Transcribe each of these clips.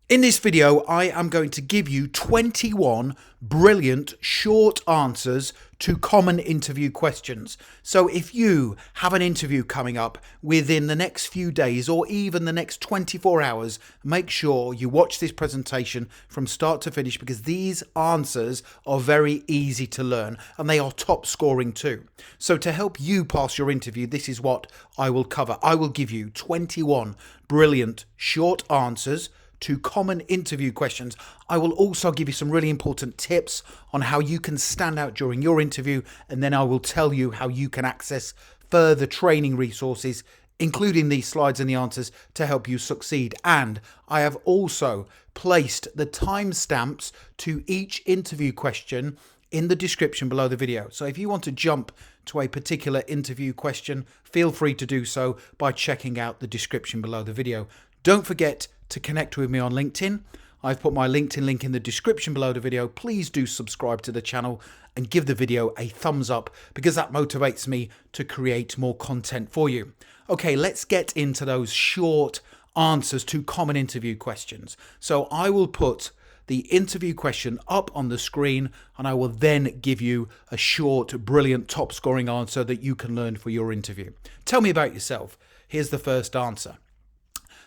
In this video, I am going to give you 21 brilliant short answers to common interview questions. So if you have an interview coming up within the next few days or even the next 24 hours, make sure you watch this presentation from start to finish because these answers are very easy to learn and they are top scoring too. So to help you pass your interview, this is what I will cover. I will give you 21 brilliant short answers to common interview questions. I will also give you some really important tips on how you can stand out during your interview, and then I will tell you how you can access further training resources, including these slides and the answers, to help you succeed. And I have also placed the timestamps to each interview question in the description below the video. So if you want to jump to a particular interview question, feel free to do so by checking out the description below the video. Don't forget to connect with me on LinkedIn. I've put my LinkedIn link in the description below the video. Please do subscribe to the channel and give the video a thumbs up because that motivates me to create more content for you. Okay, let's get into those short answers to common interview questions. So I will put the interview question up on the screen and I will then give you a short, brilliant, top scoring answer that you can learn for your interview. Tell me about yourself. Here's the first answer.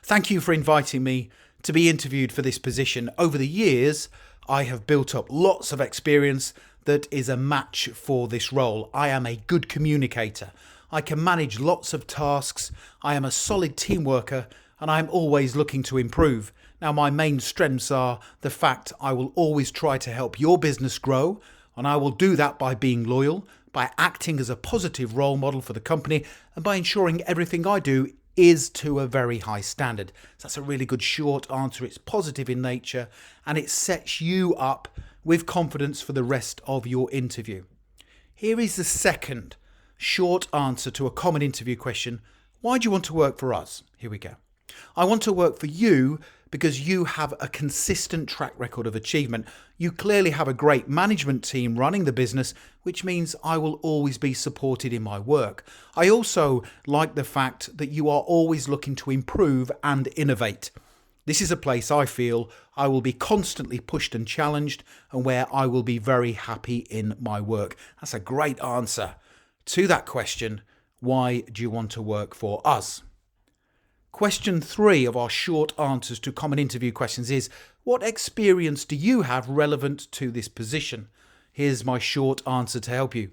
Thank you for inviting me to be interviewed for this position. Over the years, I have built up lots of experience that is a match for this role. I am a good communicator. I can manage lots of tasks. I am a solid team worker and I'm always looking to improve. Now, my main strengths are the fact I will always try to help your business grow, and I will do that by being loyal, by acting as a positive role model for the company, and by ensuring everything I do is to a very high standard. So that's a really good short answer. It's positive in nature and it sets you up with confidence for the rest of your interview. Here is the second short answer to a common interview question. Why do you want to work for us? Here we go. I want to work for you because you have a consistent track record of achievement. You clearly have a great management team running the business, which means I will always be supported in my work. I also like the fact that you are always looking to improve and innovate. This is a place I feel I will be constantly pushed and challenged and where I will be very happy in my work. That's a great answer to that question. Why do you want to work for us? Question 3 of our short answers to common interview questions is, what experience do you have relevant to this position? Here's my short answer to help you.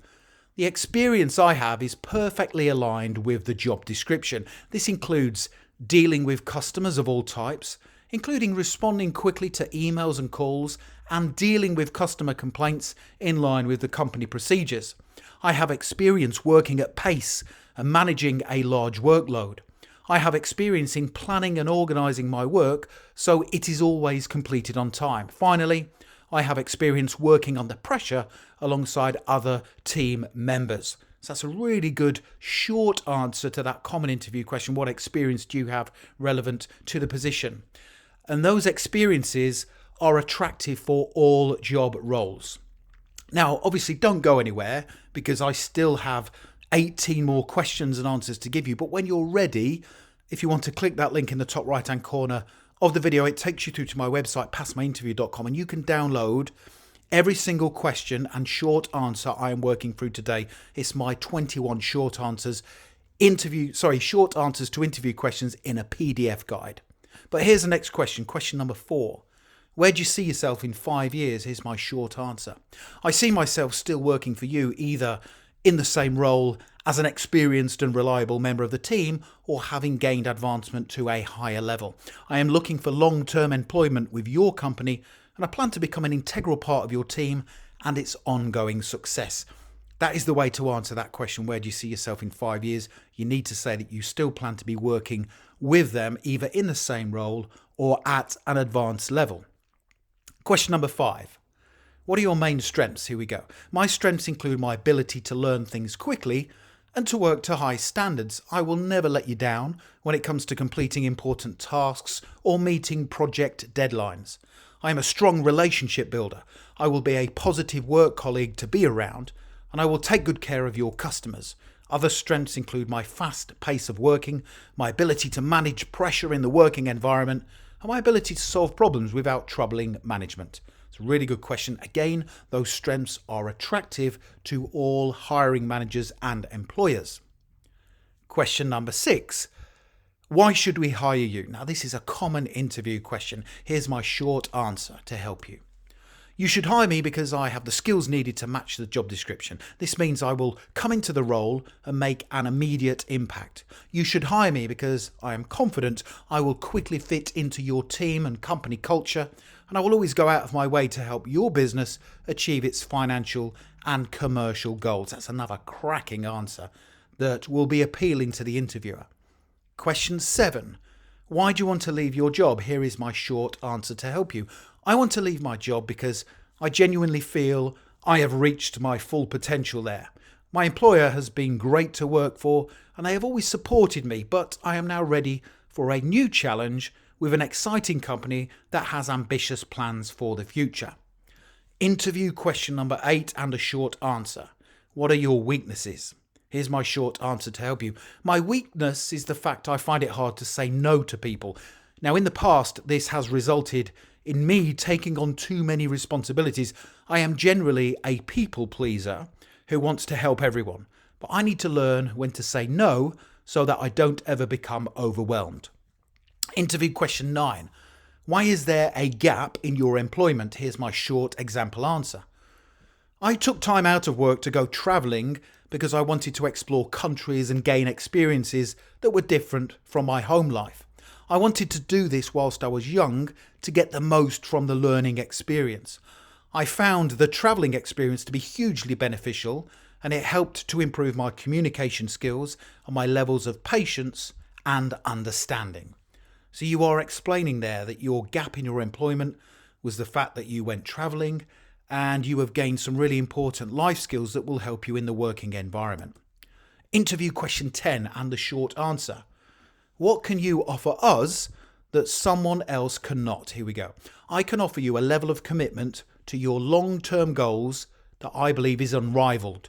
The experience I have is perfectly aligned with the job description. This includes dealing with customers of all types, including responding quickly to emails and calls, and dealing with customer complaints in line with the company procedures. I have experience working at pace and managing a large workload. I have experience in planning and organising my work so it is always completed on time. Finally, I have experience working under pressure alongside other team members. So that's a really good short answer to that common interview question. What experience do you have relevant to the position? And those experiences are attractive for all job roles. Now, obviously, don't go anywhere because I still have 18 more questions and answers to give you. But when you're ready, if you want to click that link in the top right hand corner of the video, it takes you through to my website, passmyinterview.com, and you can download every single question and short answer I am working through today. It's my 21 short answers to interview questions in a PDF guide. But here's the next question, question number 4. Where do you see yourself in 5 years? Here's my short answer. I see myself still working for you, either in the same role as an experienced and reliable member of the team or having gained advancement to a higher level. I am looking for long-term employment with your company and I plan to become an integral part of your team and its ongoing success. That is the way to answer that question. Where do you see yourself in 5 years? You need to say that you still plan to be working with them either in the same role or at an advanced level. Question number 5. What are your main strengths? Here we go. My strengths include my ability to learn things quickly and to work to high standards. I will never let you down when it comes to completing important tasks or meeting project deadlines. I am a strong relationship builder. I will be a positive work colleague to be around, and I will take good care of your customers. Other strengths include my fast pace of working, my ability to manage pressure in the working environment, and my ability to solve problems without troubling management. It's a really good question. Again, those strengths are attractive to all hiring managers and employers. Question number 6. Why should we hire you? Now, this is a common interview question. Here's my short answer to help you. You should hire me because I have the skills needed to match the job description. This means I will come into the role and make an immediate impact. You should hire me because I am confident I will quickly fit into your team and company culture, and I will always go out of my way to help your business achieve its financial and commercial goals. That's another cracking answer that will be appealing to the interviewer. Question 7. Why do you want to leave your job? Here is my short answer to help you. I want to leave my job because I genuinely feel I have reached my full potential there. My employer has been great to work for and they have always supported me, but I am now ready for a new challenge with an exciting company that has ambitious plans for the future. Interview question number 8 and a short answer. What are your weaknesses? Here's my short answer to help you. My weakness is the fact I find it hard to say no to people. Now, in the past, this has resulted in me taking on too many responsibilities. I am generally a people pleaser who wants to help everyone, but I need to learn when to say no so that I don't ever become overwhelmed. Interview question 9. Why is there a gap in your employment? Here's my short example answer. I took time out of work to go travelling because I wanted to explore countries and gain experiences that were different from my home life. I wanted to do this whilst I was young to get the most from the learning experience. I found the travelling experience to be hugely beneficial, and it helped to improve my communication skills and my levels of patience and understanding. So you are explaining there that your gap in your employment was the fact that you went travelling and you have gained some really important life skills that will help you in the working environment. Interview question 10 and the short answer. What can you offer us that someone else cannot? Here we go. I can offer you a level of commitment to your long-term goals that I believe is unrivaled.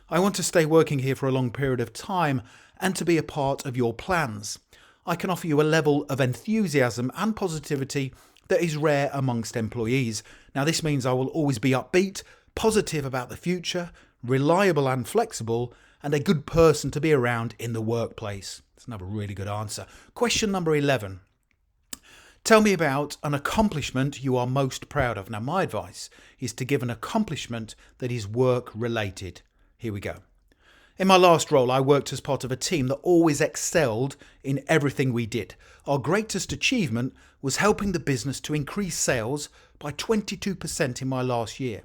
I want to stay working here for a long period of time and to be a part of your plans. I can offer you a level of enthusiasm and positivity that is rare amongst employees. Now, this means I will always be upbeat, positive about the future, reliable and flexible, and a good person to be around in the workplace. That's another really good answer. Question number 11. Tell me about an accomplishment you are most proud of. Now, my advice is to give an accomplishment that is work related. Here we go. In my last role, I worked as part of a team that always excelled in everything we did. Our greatest achievement was helping the business to increase sales by 22% in my last year.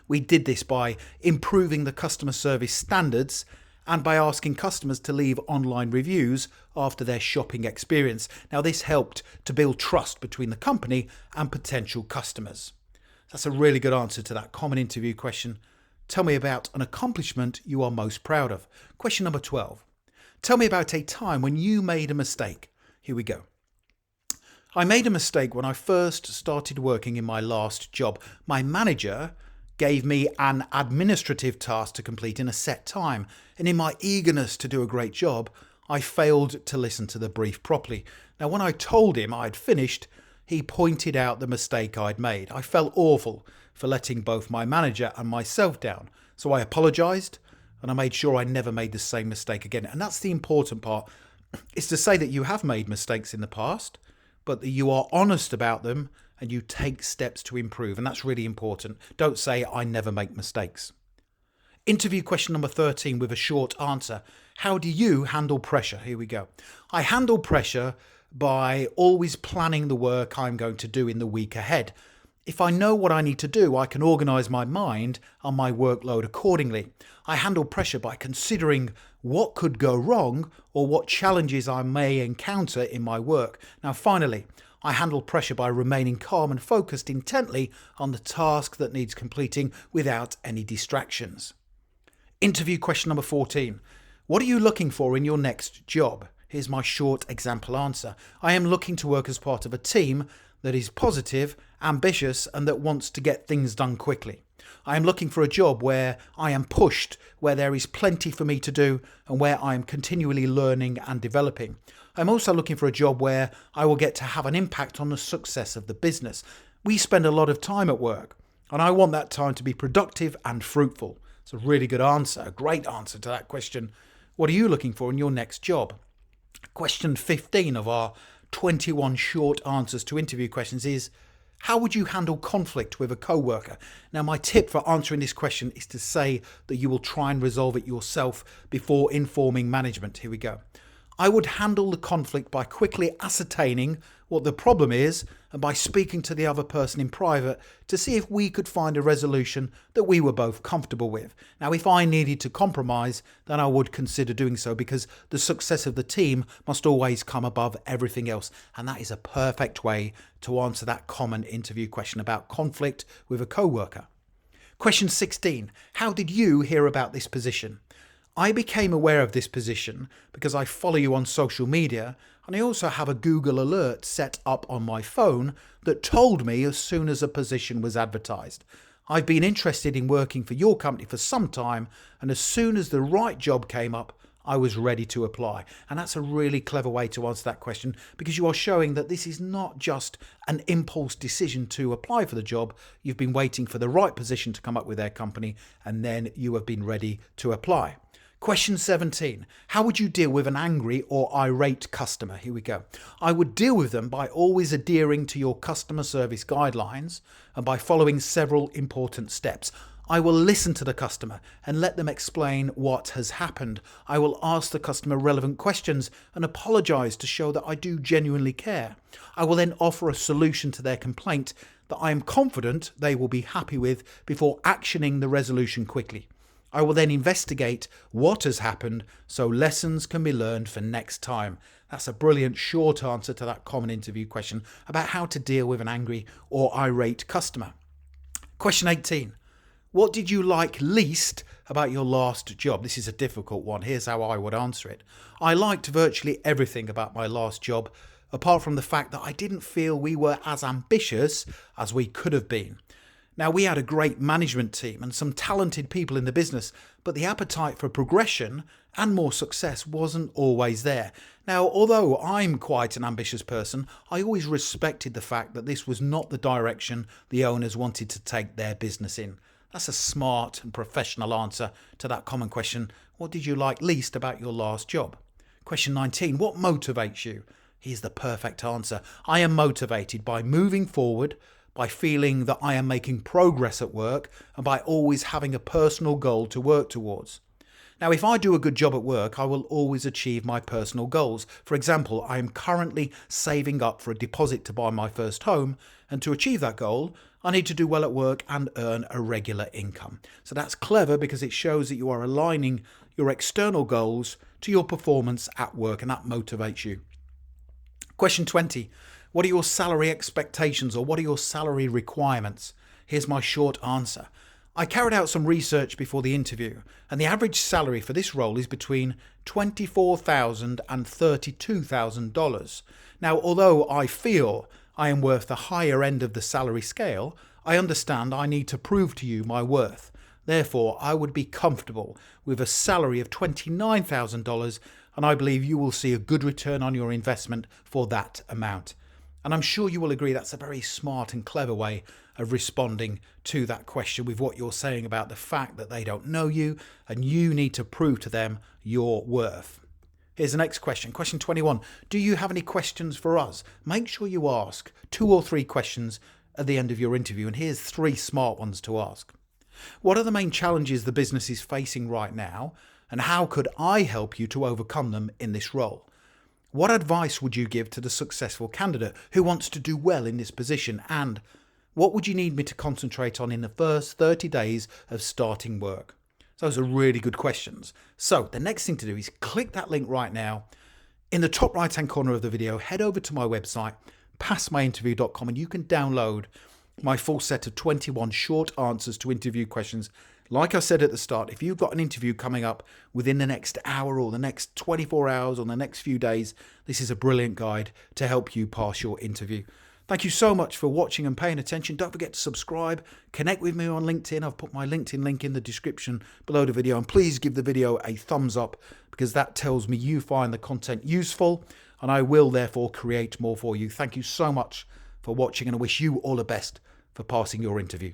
We did this by improving the customer service standards and by asking customers to leave online reviews after their shopping experience. Now, this helped to build trust between the company and potential customers. That's a really good answer to that common interview question. Tell me about an accomplishment you are most proud of. Question number 12. Tell me about a time when you made a mistake. Here we go. I made a mistake when I first started working in my last job. My manager gave me an administrative task to complete in a set time, and in my eagerness to do a great job, I failed to listen to the brief properly. Now, when I told him I'd finished, he pointed out the mistake I'd made. I felt awful for letting both my manager and myself down, so I apologised and I made sure I never made the same mistake again. And that's the important part, is to say that you have made mistakes in the past, but that you are honest about them and you take steps to improve. And that's really important. Don't say, I never make mistakes. Interview question number 13 with a short answer. How do you handle pressure? Here we go. I handle pressure by always planning the work I'm going to do in the week ahead. If I know what I need to do, I can organise my mind and my workload accordingly. I handle pressure by considering what could go wrong or what challenges I may encounter in my work. Now, finally, I handle pressure by remaining calm and focused intently on the task that needs completing without any distractions. Interview question number 14. What are you looking for in your next job? Here's my short example answer. I am looking to work as part of a team that is positive, ambitious, and that wants to get things done quickly. I am looking for a job where I am pushed, where there is plenty for me to do, and where I am continually learning and developing. I'm also looking for a job where I will get to have an impact on the success of the business. We spend a lot of time at work, and I want that time to be productive and fruitful. It's a really good answer, a great answer to that question. What are you looking for in your next job? Question 15 of our 21 short answers to interview questions is, how would you handle conflict with a co-worker? Now, my tip for answering this question is to say that you will try and resolve it yourself before informing management. Here we go. I would handle the conflict by quickly ascertaining what the problem is and by speaking to the other person in private to see if we could find a resolution that we were both comfortable with. Now, if I needed to compromise, then I would consider doing so, because the success of the team must always come above everything else. And that is a perfect way to answer that common interview question about conflict with a co-worker. Question 16. How did you hear about this position? I became aware of this position because I follow you on social media, and I also have a Google alert set up on my phone that told me as soon as a position was advertised. I've been interested in working for your company for some time, and as soon as the right job came up, I was ready to apply. And that's a really clever way to answer that question, because you are showing that this is not just an impulse decision to apply for the job. You've been waiting for the right position to come up with their company, and then you have been ready to apply. Question 17. How would you deal with an angry or irate customer? Here we go. I would deal with them by always adhering to your customer service guidelines and by following several important steps. I will listen to the customer and let them explain what has happened. I will ask the customer relevant questions and apologize to show that I do genuinely care. I will then offer a solution to their complaint that I am confident they will be happy with before actioning the resolution quickly. I will then investigate what has happened so lessons can be learned for next time. That's a brilliant short answer to that common interview question about how to deal with an angry or irate customer. Question 18. What did you like least about your last job? This is a difficult one. Here's how I would answer it. I liked virtually everything about my last job, apart from the fact that I didn't feel we were as ambitious as we could have been. Now, we had a great management team and some talented people in the business, but the appetite for progression and more success wasn't always there. Now, although I'm quite an ambitious person, I always respected the fact that this was not the direction the owners wanted to take their business in. That's a smart and professional answer to that common question. What did you like least about your last job? Question 19. What motivates you? Here's the perfect answer. I am motivated by moving forward, by feeling that I am making progress at work, and by always having a personal goal to work towards. Now, if I do a good job at work, I will always achieve my personal goals. For example, I am currently saving up for a deposit to buy my first home, and to achieve that goal, I need to do well at work and earn a regular income. So that's clever, because it shows that you are aligning your external goals to your performance at work, and that motivates you. Question 20. What are your salary expectations, or what are your salary requirements? Here's my short answer. I carried out some research before the interview, and the average salary for this role is between $24,000 and $32,000. Now, although I feel I am worth the higher end of the salary scale, I understand I need to prove to you my worth. Therefore, I would be comfortable with a salary of $29,000, and I believe you will see a good return on your investment for that amount. And I'm sure you will agree that's a very smart and clever way of responding to that question, with what you're saying about the fact that they don't know you and you need to prove to them your worth. Here's the next question. Question 21. Do you have any questions for us? Make sure you ask 2 or 3 questions at the end of your interview, and here's 3 smart ones to ask. What are the main challenges the business is facing right now, and how could I help you to overcome them in this role? What advice would you give to the successful candidate who wants to do well in this position? And what would you need me to concentrate on in the first 30 days of starting work? Those are really good questions. So the next thing to do is click that link right now. In the top right hand corner of the video, head over to my website, passmyinterview.com, and you can download my full set of 21 short answers to interview questions. Like I said at the start, if you've got an interview coming up within the next hour or the next 24 hours or the next few days, this is a brilliant guide to help you pass your interview. Thank you so much for watching and paying attention. Don't forget to subscribe. Connect with me on LinkedIn. I've put my LinkedIn link in the description below the video. And please give the video a thumbs up, because that tells me you find the content useful, and I will therefore create more for you. Thank you so much for watching, and I wish you all the best for passing your interview.